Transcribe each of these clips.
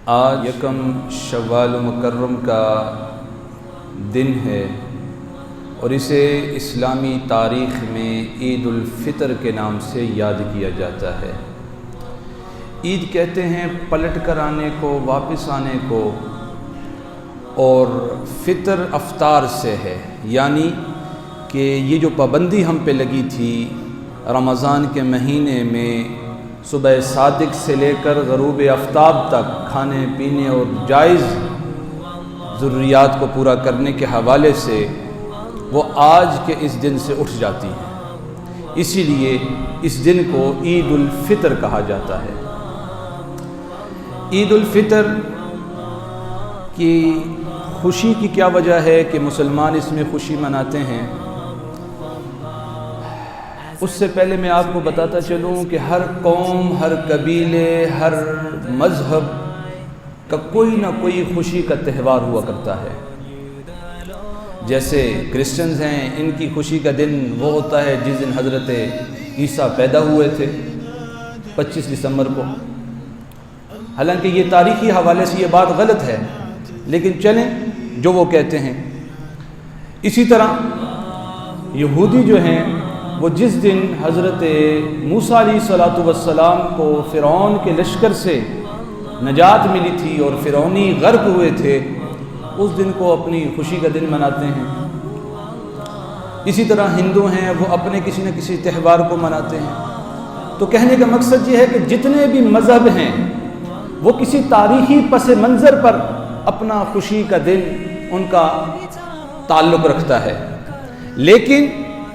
آج یکم شوال مکرم کا دن ہے اور اسے اسلامی تاریخ میں عید الفطر کے نام سے یاد کیا جاتا ہے۔ عید کہتے ہیں پلٹ کر آنے کو، واپس آنے کو، اور فطر افطار سے ہے، یعنی کہ یہ جو پابندی ہم پہ لگی تھی رمضان کے مہینے میں صبح صادق سے لے کر غروب آفتاب تک کھانے پینے اور جائز ضروریات کو پورا کرنے کے حوالے سے، وہ آج کے اس دن سے اٹھ جاتی ہیں۔ اسی لیے اس دن کو عید الفطر کہا جاتا ہے۔ عید الفطر کی خوشی کی کیا وجہ ہے کہ مسلمان اس میں خوشی مناتے ہیں؟ اس سے پہلے میں آپ کو بتاتا چلوں کہ ہر قوم، ہر قبیلے، ہر مذہب کا کوئی نہ کوئی خوشی کا تہوار ہوا کرتا ہے۔ جیسے کرسچنز ہیں، ان کی خوشی کا دن وہ ہوتا ہے جس دن حضرت عیسیٰ پیدا ہوئے تھے، 25 دسمبر کو۔ حالانکہ یہ تاریخی حوالے سے یہ بات غلط ہے، لیکن چلیں جو وہ کہتے ہیں۔ اسی طرح یہودی جو ہیں، وہ جس دن حضرت موسیٰ علیہ السلام کو فرعون کے لشکر سے نجات ملی تھی اور فرعونی غرق ہوئے تھے، اس دن کو اپنی خوشی کا دن مناتے ہیں۔ اسی طرح ہندو ہیں، وہ اپنے کسی نہ کسی تہوار کو مناتے ہیں۔ تو کہنے کا مقصد یہ ہے کہ جتنے بھی مذہب ہیں وہ کسی تاریخی پس منظر پر اپنا خوشی کا دن ان کا تعلق رکھتا ہے، لیکن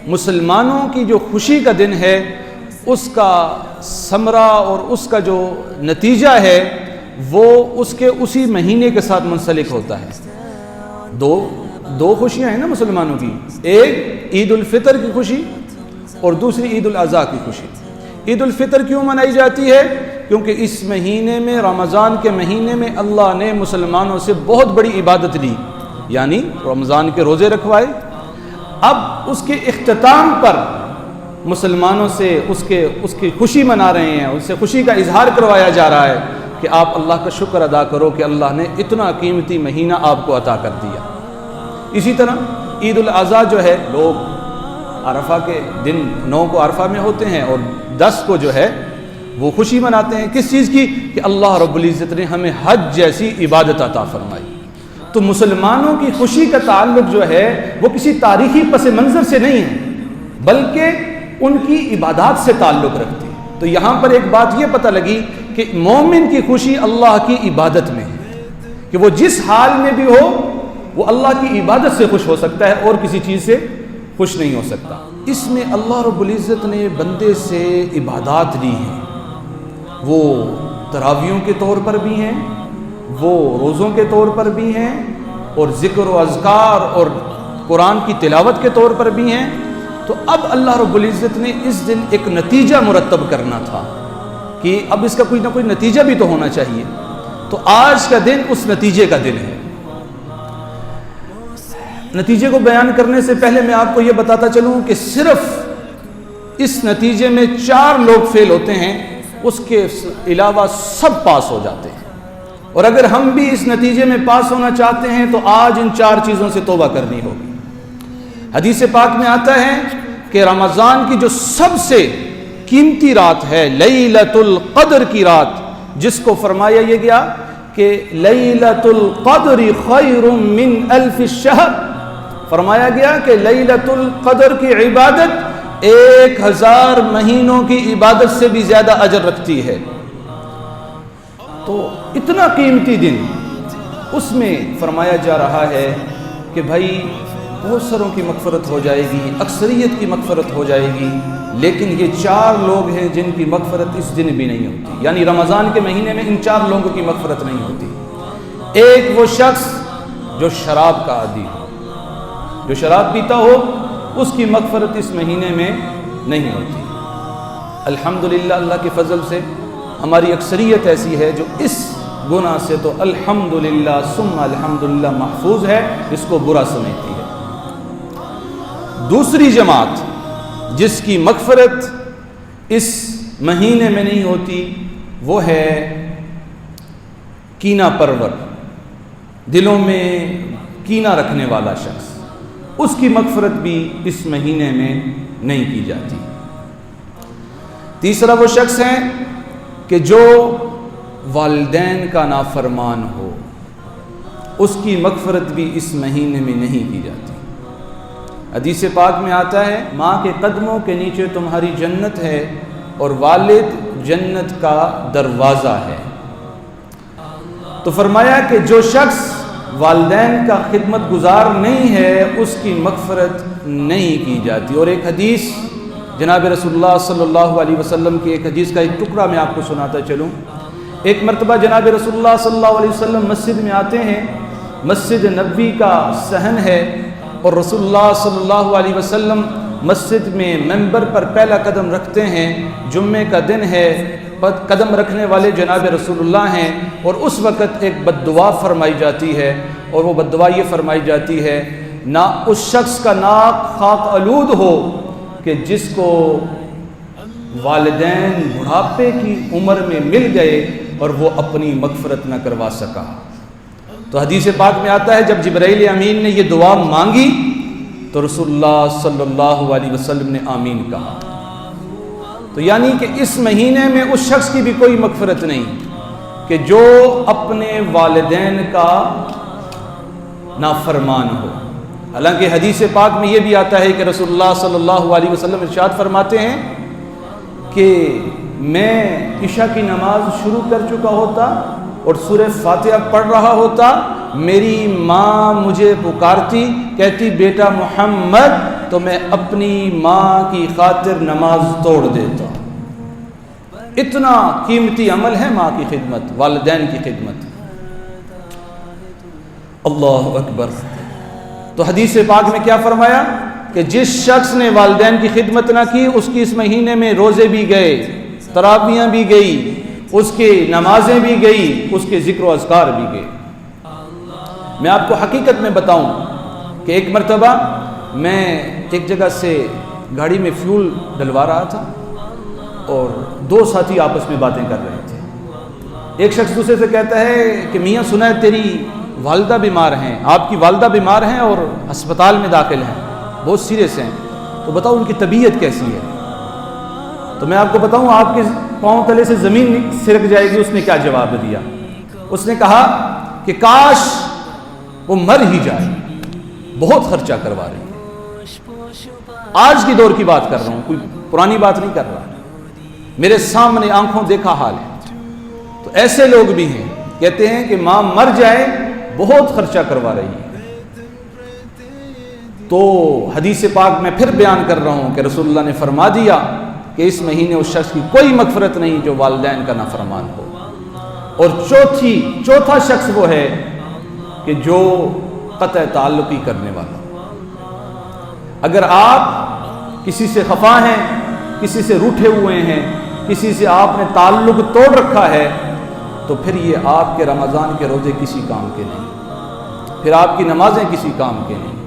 مسلمانوں کی جو خوشی کا دن ہے اس کا ثمرہ اور اس کا جو نتیجہ ہے وہ اس کے اسی مہینے کے ساتھ منسلک ہوتا ہے۔ دو خوشیاں ہیں نا مسلمانوں کی، ایک عید الفطر کی خوشی اور دوسری عید الاضحیٰ کی خوشی۔ عید الفطر کیوں منائی جاتی ہے؟ کیونکہ اس مہینے میں، رمضان کے مہینے میں، اللہ نے مسلمانوں سے بہت بڑی عبادت لی، یعنی رمضان کے روزے رکھوائے۔ اب اس کے اختتام پر مسلمانوں سے اس کی خوشی منا رہے ہیں، اس سے خوشی کا اظہار کروایا جا رہا ہے کہ آپ اللہ کا شکر ادا کرو کہ اللہ نے اتنا قیمتی مہینہ آپ کو عطا کر دیا۔ اسی طرح عید الاضحیٰ جو ہے، لوگ عرفہ کے دن 9 کو عرفہ میں ہوتے ہیں اور 10 کو جو ہے وہ خوشی مناتے ہیں۔ کس چیز کی؟ کہ اللہ رب العزت نے ہمیں حج جیسی عبادت عطا فرمائی۔ تو مسلمانوں کی خوشی کا تعلق جو ہے وہ کسی تاریخی پس منظر سے نہیں ہے، بلکہ ان کی عبادات سے تعلق رکھتی ہے۔ تو یہاں پر ایک بات یہ پتہ لگی کہ مومن کی خوشی اللہ کی عبادت میں ہے، کہ وہ جس حال میں بھی ہو وہ اللہ کی عبادت سے خوش ہو سکتا ہے اور کسی چیز سے خوش نہیں ہو سکتا۔ اس میں اللہ رب العزت نے بندے سے عبادات لی ہیں، وہ تراویحوں کے طور پر بھی ہیں، وہ روزوں کے طور پر بھی ہیں، اور ذکر و اذکار اور قرآن کی تلاوت کے طور پر بھی ہیں۔ تو اب اللہ رب العزت نے اس دن ایک نتیجہ مرتب کرنا تھا کہ اب اس کا کوئی نہ کوئی نتیجہ بھی تو ہونا چاہیے۔ تو آج کا دن اس نتیجے کا دن ہے۔ نتیجے کو بیان کرنے سے پہلے میں آپ کو یہ بتاتا چلوں کہ صرف اس نتیجے میں 4 لوگ فیل ہوتے ہیں، اس کے علاوہ سب پاس ہو جاتے ہیں۔ اور اگر ہم بھی اس نتیجے میں پاس ہونا چاہتے ہیں تو آج ان 4 چیزوں سے توبہ کرنی ہوگی۔ حدیث پاک میں آتا ہے کہ رمضان کی جو سب سے قیمتی رات ہے، لیلۃ القدر کی رات، جس کو فرمایا یہ گیا کہ لیلۃ القدر خیر من 1000 شہر، فرمایا گیا کہ لیلۃ القدر کی عبادت 1000 مہینوں کی عبادت سے بھی زیادہ اجر رکھتی ہے۔ تو اتنا قیمتی دن، اس میں فرمایا جا رہا ہے کہ بھائی بہت ساروں کی مغفرت ہو جائے گی، اکثریت کی مغفرت ہو جائے گی، لیکن یہ 4 لوگ ہیں جن کی مغفرت اس دن بھی نہیں ہوتی، یعنی رمضان کے مہینے میں ان 4 لوگوں کی مغفرت نہیں ہوتی۔ ایک وہ شخص جو شراب کا عادی ہو، جو شراب پیتا ہو، اس کی مغفرت اس مہینے میں نہیں ہوتی۔ الحمدللہ اللہ کے فضل سے ہماری اکثریت ایسی ہے جو اس گناہ سے تو الحمدللہ ثم الحمدللہ محفوظ ہے، اس کو برا سمجھتی ہے۔ دوسری جماعت جس کی مغفرت اس مہینے میں نہیں ہوتی وہ ہے کینہ پرور، دلوں میں کینہ رکھنے والا شخص، اس کی مغفرت بھی اس مہینے میں نہیں کی جاتی۔ تیسرا وہ شخص ہے کہ جو والدین کا نافرمان ہو، اس کی مغفرت بھی اس مہینے میں نہیں کی جاتی۔ حدیث پاک میں آتا ہے ماں کے قدموں کے نیچے تمہاری جنت ہے اور والد جنت کا دروازہ ہے۔ تو فرمایا کہ جو شخص والدین کا خدمت گزار نہیں ہے اس کی مغفرت نہیں کی جاتی۔ اور ایک حدیث جناب رسول اللہ صلی اللہ علیہ وسلم کی ایک حدیث کا ایک ٹکڑا میں آپ کو سناتا چلوں۔ ایک مرتبہ جناب رسول اللہ صلی اللہ علیہ وسلم مسجد میں آتے ہیں، مسجد نبوی کا صحن ہے، اور رسول اللہ صلی اللہ علیہ وسلم مسجد میں منبر پر پہلا قدم رکھتے ہیں، جمعے کا دن ہے، قدم رکھنے والے جناب رسول اللہ ہیں، اور اس وقت ایک بد دعا فرمائی جاتی ہے، اور وہ بد دعا یہ فرمائی جاتی ہے نہ اس شخص کا ناک خاک آلود ہو کہ جس کو والدین بڑھاپے کی عمر میں مل گئے اور وہ اپنی مغفرت نہ کروا سکا۔ تو حدیث پاک میں آتا ہے جب جبرائیل امین نے یہ دعا مانگی تو رسول اللہ صلی اللہ علیہ وسلم نے آمین کہا۔ تو یعنی کہ اس مہینے میں اس شخص کی بھی کوئی مغفرت نہیں کہ جو اپنے والدین کا نافرمان ہو۔ حالانکہ حدیث پاک میں یہ بھی آتا ہے کہ رسول اللہ صلی اللہ علیہ وسلم ارشاد فرماتے ہیں کہ میں عشاء کی نماز شروع کر چکا ہوتا اور سورہ فاتحہ پڑھ رہا ہوتا، میری ماں مجھے پکارتی، کہتی بیٹا محمد، تو میں اپنی ماں کی خاطر نماز توڑ دیتا۔ اتنا قیمتی عمل ہے ماں کی خدمت، والدین کی خدمت۔ اللہ اکبر۔ تو حدیث پاک میں کیا فرمایا کہ جس شخص نے والدین کی خدمت نہ کی اس کی اس مہینے میں روزے بھی گئے، تراویحیں بھی گئی، اس کے نمازیں بھی گئی، اس کے ذکر و اذکار بھی گئے۔ میں آپ کو حقیقت میں بتاؤں کہ ایک مرتبہ میں ایک جگہ سے گاڑی میں فیول ڈلوا رہا تھا اور دو ساتھی آپس میں باتیں کر رہے تھے۔ ایک شخص دوسرے سے کہتا ہے کہ میاں سنا ہے تیری والدہ بیمار ہیں، آپ کی والدہ بیمار ہیں اور ہسپتال میں داخل ہیں، بہت سیریس ہیں، تو بتاؤ ان کی طبیعت کیسی ہے؟ تو میں آپ کو بتاؤں آپ کے پاؤں تلے سے زمین سرک جائے گی۔ اس نے کیا جواب دیا؟ اس نے کہا کہ کاش وہ مر ہی جائے، بہت خرچہ کروا رہی ہے۔ آج کی دور کی بات کر رہا ہوں، کوئی پرانی بات نہیں کر رہا، میرے سامنے آنکھوں دیکھا حال ہے۔ تو ایسے لوگ بھی ہیں، کہتے ہیں کہ ماں مر جائے، بہت خرچہ کروا رہی ہے۔ تو حدیث پاک میں پھر بیان کر رہا ہوں کہ رسول اللہ نے فرما دیا کہ اس مہینے اس شخص کی کوئی مغفرت نہیں جو والدین کا نافرمان ہو۔ اور چوتھا شخص وہ ہے کہ جو قطع تعلقی کرنے والا۔ اگر آپ کسی سے خفا ہیں، کسی سے روٹھے ہوئے ہیں، کسی سے آپ نے تعلق توڑ رکھا ہے، تو پھر یہ آپ کے رمضان کے روزے کسی کام کے نہیں، پھر آپ کی نمازیں کسی کام کے نہیں،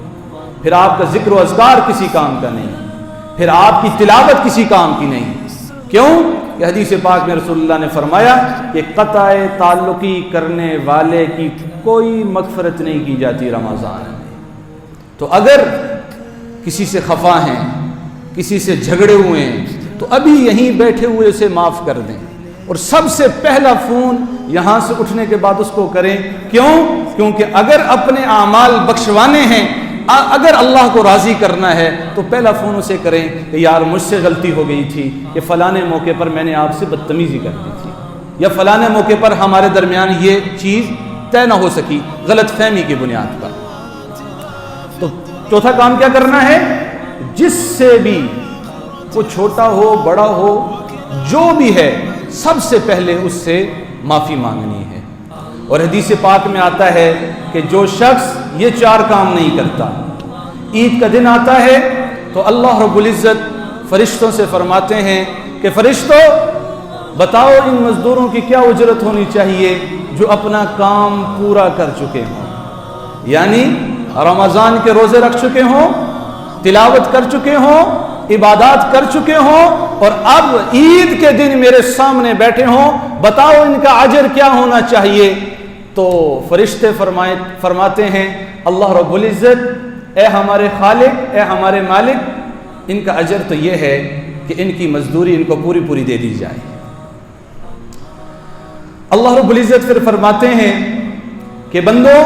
پھر آپ کا ذکر و اذکار کسی کام کا نہیں، پھر آپ کی تلاوت کسی کام کی نہیں۔ کیوں کہ حدیث پاک میں رسول اللہ نے فرمایا کہ قطع تعلقی کرنے والے کی کوئی مغفرت نہیں کی جاتی رمضان میں۔ تو اگر کسی سے خفا ہیں، کسی سے جھگڑے ہوئے ہیں، تو ابھی یہیں بیٹھے ہوئے اسے معاف کر دیں، اور سب سے پہلا فون یہاں سے اٹھنے کے بعد اس کو کریں۔ کیوں؟ کیونکہ اگر اپنے اعمال بخشوانے ہیں، اگر اللہ کو راضی کرنا ہے، تو پہلا فون اسے کریں کہ یار مجھ سے غلطی ہو گئی تھی کہ فلانے موقع پر میں نے آپ سے بدتمیزی کر دی تھی، یا فلانے موقع پر ہمارے درمیان یہ چیز طے نہ ہو سکی غلط فہمی کی بنیاد پر۔ تو چوتھا کام کیا کرنا ہے؟ جس سے بھی وہ چھوٹا ہو بڑا ہو جو بھی ہے، سب سے پہلے اس سے معافی مانگنی ہے۔ اور حدیث پاک میں آتا ہے کہ جو شخص یہ 4 کام نہیں کرتا، عید کا دن آتا ہے تو اللہ رب العزت فرشتوں سے فرماتے ہیں کہ فرشتوں بتاؤ ان مزدوروں کی کیا اجرت ہونی چاہیے جو اپنا کام پورا کر چکے ہوں، یعنی رمضان کے روزے رکھ چکے ہوں، تلاوت کر چکے ہوں، عبادات کر چکے ہوں، اور اب عید کے دن میرے سامنے بیٹھے ہوں، بتاؤ ان کا اجر کیا ہونا چاہیے؟ تو فرشتے فرماتے ہیں اللہ رب العزت اے ہمارے خالق، اے ہمارے مالک، ان کا اجر تو یہ ہے کہ ان کی مزدوری ان کو پوری پوری دے دی جائے۔ اللہ رب العزت پھر فرماتے ہیں کہ بندو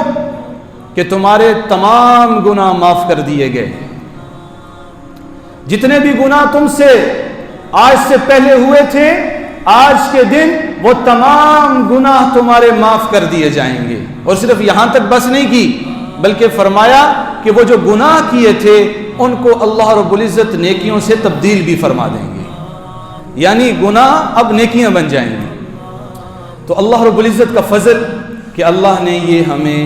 کہ تمہارے تمام گناہ معاف کر دیے گئے، جتنے بھی گناہ تم سے آج سے پہلے ہوئے تھے، آج کے دن وہ تمام گناہ تمہارے معاف کر دیے جائیں گے۔ اور صرف یہاں تک بس نہیں کی، بلکہ فرمایا کہ وہ جو گناہ کیے تھے ان کو اللہ رب العزت نیکیوں سے تبدیل بھی فرما دیں گے، یعنی گناہ اب نیکیاں بن جائیں گی۔ تو اللہ رب العزت کا فضل کہ اللہ نے یہ ہمیں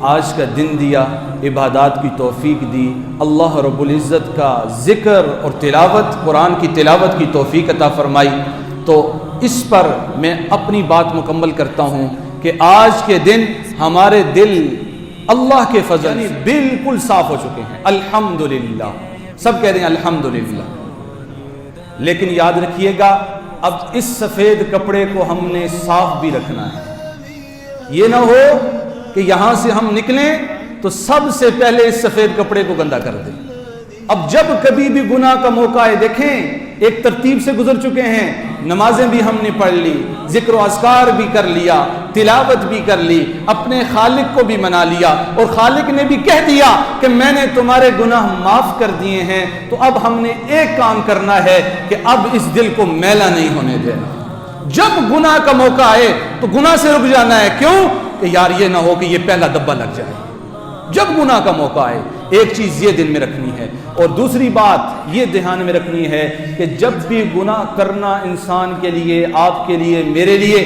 آج کا دن دیا، عبادات کی توفیق دی، اللہ رب العزت کا ذکر اور تلاوت، قرآن کی تلاوت کی توفیق عطا فرمائی۔ تو اس پر میں اپنی بات مکمل کرتا ہوں کہ آج کے دن ہمارے دل اللہ کے فضل بالکل صاف ہو چکے ہیں، الحمدللہ، سب کہہ رہے ہیں الحمدللہ۔ لیکن یاد رکھیے گا اب اس سفید کپڑے کو ہم نے صاف بھی رکھنا ہے، یہ نہ ہو کہ یہاں سے ہم نکلیں تو سب سے پہلے اس سفید کپڑے کو گندا کر دیں۔ اب جب کبھی بھی گناہ کا موقع ہے، دیکھیں ایک ترتیب سے گزر چکے ہیں، نمازیں بھی ہم نے پڑھ لی، ذکر و اذکار بھی کر لیا، تلاوت بھی کر لی، اپنے خالق کو بھی منا لیا، اور خالق نے بھی کہہ دیا کہ میں نے تمہارے گناہ معاف کر دیے ہیں۔ تو اب ہم نے ایک کام کرنا ہے کہ اب اس دل کو میلا نہیں ہونے دینا۔ جب گناہ کا موقع آئے تو گناہ سے رک جانا ہے، کیوں کہ یار یہ نہ ہو کہ یہ پہلا دبا لگ جائے۔ جب گناہ کا موقع آئے ایک چیز یہ دل میں رکھنی ہے، اور دوسری بات یہ دھیان میں رکھنی ہے کہ جب بھی گناہ کرنا انسان کے لیے، آپ کے لیے، میرے لیے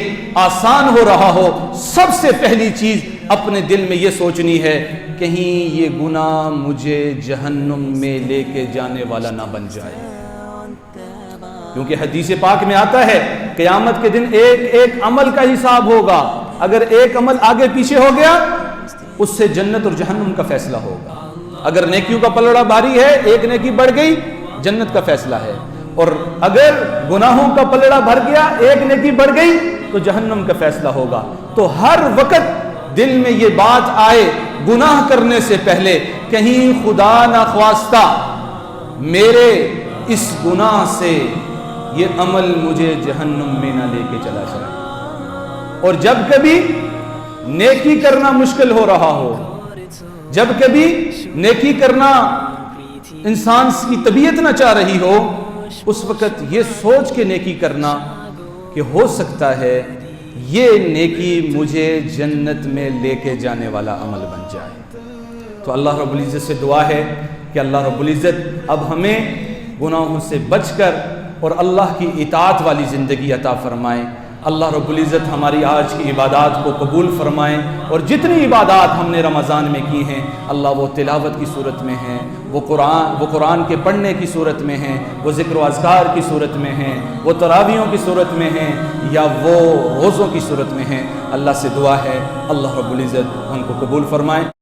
آسان ہو رہا ہو، سب سے پہلی چیز اپنے دل میں یہ سوچنی ہے کہیں یہ گناہ مجھے جہنم میں لے کے جانے والا نہ بن جائے۔ کیونکہ حدیث پاک میں آتا ہے قیامت کے دن ایک ایک عمل کا حساب ہوگا، اگر ایک عمل آگے پیچھے ہو گیا اس سے جنت اور جہنم کا فیصلہ ہوگا۔ اگر نیکیوں کا پلڑا بھاری ہے، ایک نیکی بڑھ گئی، جنت کا فیصلہ ہے، اور اگر گناہوں کا پلڑا بھر گیا، ایک نیکی بڑھ گئی تو جہنم کا فیصلہ ہوگا۔ تو ہر وقت دل میں یہ بات آئے گناہ کرنے سے پہلے کہیں خدا نخواستہ میرے اس گناہ سے یہ عمل مجھے جہنم میں نہ لے کے چلا جائے۔ اور جب کبھی نیکی کرنا مشکل ہو رہا ہو، جب کبھی نیکی کرنا انسان کی طبیعت نہ چاہ رہی ہو، اس وقت یہ سوچ کے نیکی کرنا کہ ہو سکتا ہے یہ نیکی مجھے جنت میں لے کے جانے والا عمل بن جائے۔ تو اللہ رب العزت سے دعا ہے کہ اللہ رب العزت اب ہمیں گناہوں سے بچ کر اور اللہ کی اطاعت والی زندگی عطا فرمائے۔ اللہ رب العزت ہماری آج کی عبادات کو قبول فرمائیں، اور جتنی عبادات ہم نے رمضان میں کی ہیں اللہ وہ تلاوت کی صورت میں ہیں، وہ قرآن کے پڑھنے کی صورت میں ہیں، وہ ذکر و اذکار کی صورت میں ہیں، وہ تراویحوں کی صورت میں ہیں، یا وہ روزوں کی صورت میں ہیں، اللہ سے دعا ہے اللہ رب العزت ان کو قبول فرمائیں۔